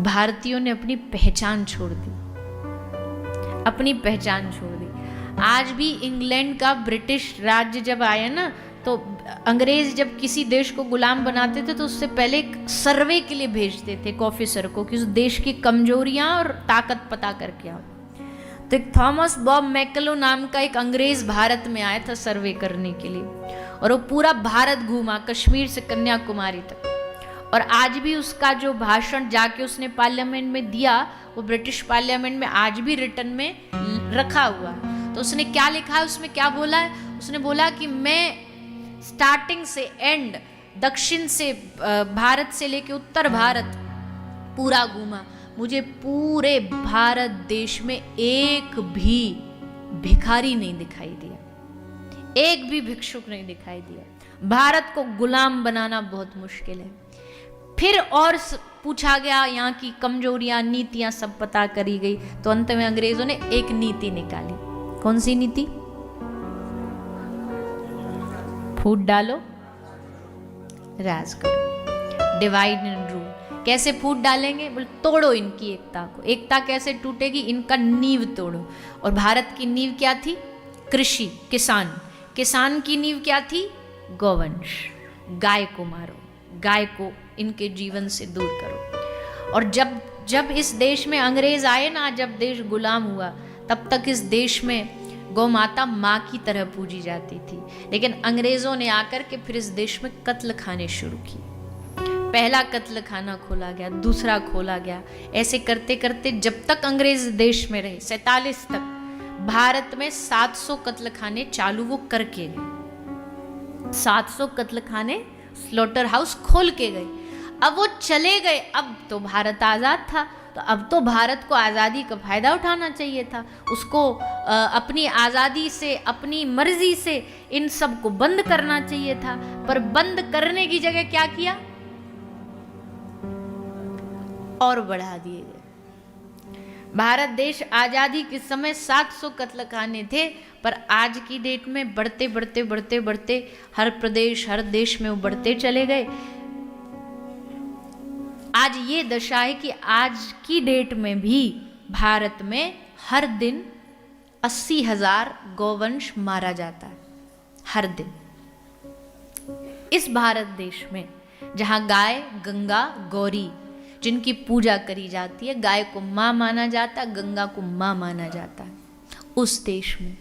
भारतीयों ने अपनी पहचान छोड़ दी, अपनी पहचान छोड़ दी। आज भी इंग्लैंड का ब्रिटिश राज्य जब आया ना, तो अंग्रेज जब किसी देश को गुलाम बनाते थे तो उससे पहले एक सर्वे के लिए भेजते थे एक ऑफिसर को कि उस देश की कमजोरियां और ताकत पता करके आओ। तो एक थॉमस बॉब मैकलो नाम का एक अंग्रेज भारत में आया था सर्वे करने के लिए, और वो पूरा भारत घूमा, कश्मीर से कन्याकुमारी तक। और आज भी उसका जो भाषण जाके उसने पार्लियामेंट में दिया, वो ब्रिटिश पार्लियामेंट में आज भी रिटन में रखा हुआ। तो उसने क्या लिखा है, उसमें क्या बोला है? उसने बोला कि मैं स्टार्टिंग से एंड, दक्षिण से भारत से लेके उत्तर भारत पूरा घूमा, मुझे पूरे भारत देश में एक भी भिखारी नहीं दिखाई दिया, एक भी भिक्षुक नहीं दिखाई दिया। भारत को गुलाम बनाना बहुत मुश्किल है। फिर और पूछा गया, यहाँ की कमजोरियां, नीतियां सब पता करी गई, तो अंत में अंग्रेजों ने एक नीति निकाली। कौन सी नीति? फूट डालो, राज करो, डिवाइड एंड रूल। कैसे फूट डालेंगे? बोले तोड़ो इनकी एकता को। एकता कैसे टूटेगी? इनका नींव तोड़ो। और भारत की नींव क्या थी? कृषि, किसान। किसान की नींव क्या थी? गौवंश। गाय को मारो, गाय को इनके जीवन से दूर करो। और जब इस देश में अंग्रेज आए ना, जब देश गुलाम हुआ, तब तक इस देश में गौ माता माँ की तरह पूजी जाती थी। लेकिन अंग्रेजों ने आकर के फिर इस देश में कत्ल खाने शुरू किए। पहला कत्ल खाना खोला गया, दूसरा खोला गया। ऐसे करते करते जब तक अंग्रेज देश में रहे, 47 तक, भारत में 700 कत्ल खाने चालू वो करके गए। 700 कत्ल खाने, स्लॉटर हाउस खोल के गए। अब वो चले गए, अब तो भारत आज़ाद था, तो अब तो भारत को आज़ादी का फायदा उठाना चाहिए था। उसको अपनी आज़ादी से, अपनी मर्जी से इन सब को बंद करना चाहिए था। पर बंद करने की जगह क्या किया? और बढ़ा दिए गए। भारत देश आज़ादी के समय 700 कत्ल खाने थे, पर आज की डेट में बढ़ते बढ़ते बढ़ते बढ़ते हर प्रदेश, हर देश में वो बढ़ते चले गए। आज ये दशा है कि आज की डेट में भी भारत में हर दिन 80,000 गौवंश मारा जाता है, हर दिन। इस भारत देश में जहाँ गाय, गंगा, गौरी, जिनकी पूजा करी जाती है, गाय को माँ माना जाता है, गंगा को माँ माना जाता है, उस देश में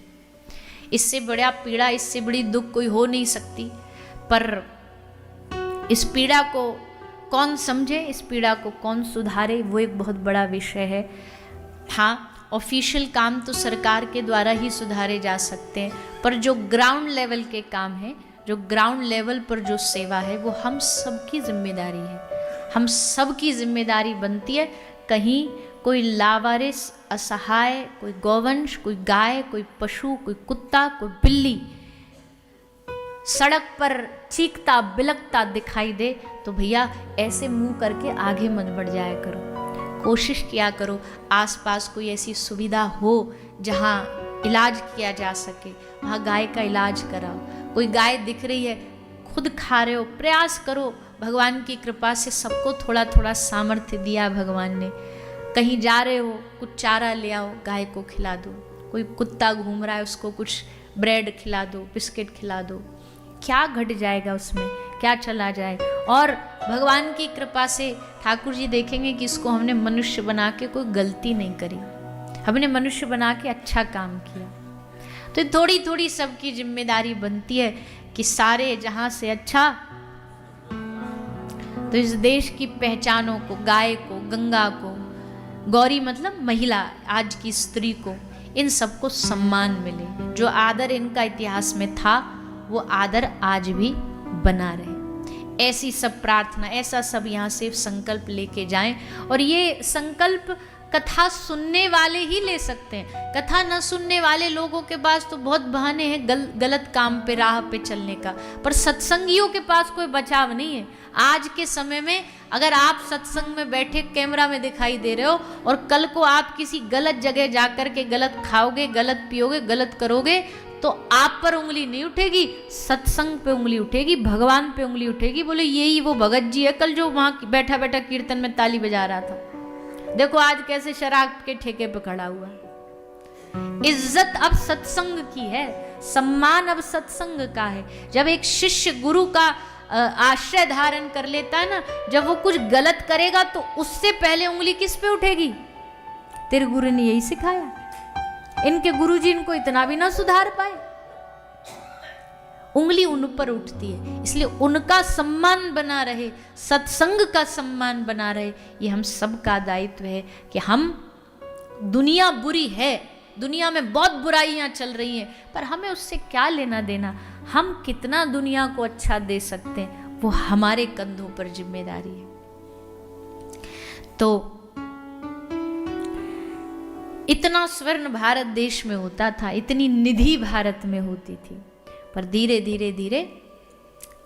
इससे बड़ा पीड़ा, इससे बड़ी दुख कोई हो नहीं सकती। पर इस पीड़ा को कौन समझे, इस पीड़ा को कौन सुधारे, वो एक बहुत बड़ा विषय है। हाँ, ऑफिशियल काम तो सरकार के द्वारा ही सुधारे जा सकते हैं, पर जो ग्राउंड लेवल के काम है, जो ग्राउंड लेवल पर जो सेवा है, वो हम सबकी जिम्मेदारी है। हम सबकी जिम्मेदारी बनती है। कहीं कोई लावारिस, असहाय, कोई गौवंश, कोई गाय, कोई पशु, कोई कुत्ता, कोई बिल्ली सड़क पर चीखता बिलकता दिखाई दे, तो भैया ऐसे मुंह करके आगे मत बढ़ जाया करो। कोशिश किया करो आसपास कोई ऐसी सुविधा हो जहाँ इलाज किया जा सके, वहाँ गाय का इलाज कराओ। कोई गाय दिख रही है, खुद खा रहे हो, प्रयास करो। भगवान की कृपा से सबको थोड़ा थोड़ा सामर्थ्य दिया भगवान ने। कहीं जा रहे हो, कुछ चारा ले आओ, गाय को खिला दो। कोई कुत्ता घूम रहा है, उसको कुछ ब्रेड खिला दो, बिस्किट खिला दो। क्या घट जाएगा उसमें, क्या चला जाएगा। और भगवान की कृपा से ठाकुर जी देखेंगे कि इसको हमने मनुष्य बना के कोई गलती नहीं करी, हमने मनुष्य बना के अच्छा काम किया। तो थोड़ी थोड़ी सबकी जिम्मेदारी बनती है कि सारे जहां से अच्छा, तो इस देश की पहचानों को, गाय को, गंगा को, गौरी मतलब महिला, आज की स्त्री को, इन सबको सम्मान मिले। जो आदर इनका इतिहास में था, वो आदर आज भी बना रहे। ऐसी सब प्रार्थना, ऐसा सब यहाँ से संकल्प लेके जाएं। और ये संकल्प कथा सुनने वाले ही ले सकते हैं। कथा न सुनने वाले लोगों के पास तो बहुत बहाने हैं गलत काम पे, राह पे चलने का, पर सत्संगियों के पास कोई बचाव नहीं है। आज के समय में अगर आप सत्संग में बैठे कैमरा में दिखाई दे रहे हो और कल को आप किसी गलत जगह जाकर के गलत खाओगे, गलत पियोगे, गलत करोगे, तो आप पर उंगली नहीं उठेगी, सत्संग पे उंगली उठेगी, भगवान पे उंगली उठेगी। बोले यही वो भगत जी है कल जो वहां बैठा बैठा कीर्तन में ताली बजा रहा था। देखो आज कैसे शराब के ठेके पे खड़ा हुआ। इज्जत अब सत्संग की है, सम्मान अब सत्संग का है। जब एक शिष्य गुरु का आश्रय धारण कर लेता है ना, जब वो कुछ गलत करेगा तो उससे पहले उंगली किस पे उठेगी? तेरे गुरु ने यही सिखाया। इनके गुरुजी इनको इतना भी ना सुधार पाए, उंगली उन पर उठती है। इसलिए उनका सम्मान बना रहे, सत्संग का सम्मान बना रहे, ये हम सबका दायित्व है कि हम, दुनिया बुरी है, दुनिया में बहुत बुराइयां चल रही हैं, पर हमें उससे क्या लेना देना। हम कितना दुनिया को अच्छा दे सकते हैं, वो हमारे कंधों पर जिम्मेदारी है। तो इतना स्वर्ण भारत देश में होता था, इतनी निधि भारत में होती थी, पर धीरे धीरे धीरे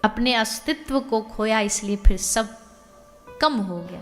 अपने अस्तित्व को खोया, इसलिए फिर सब कम हो गया।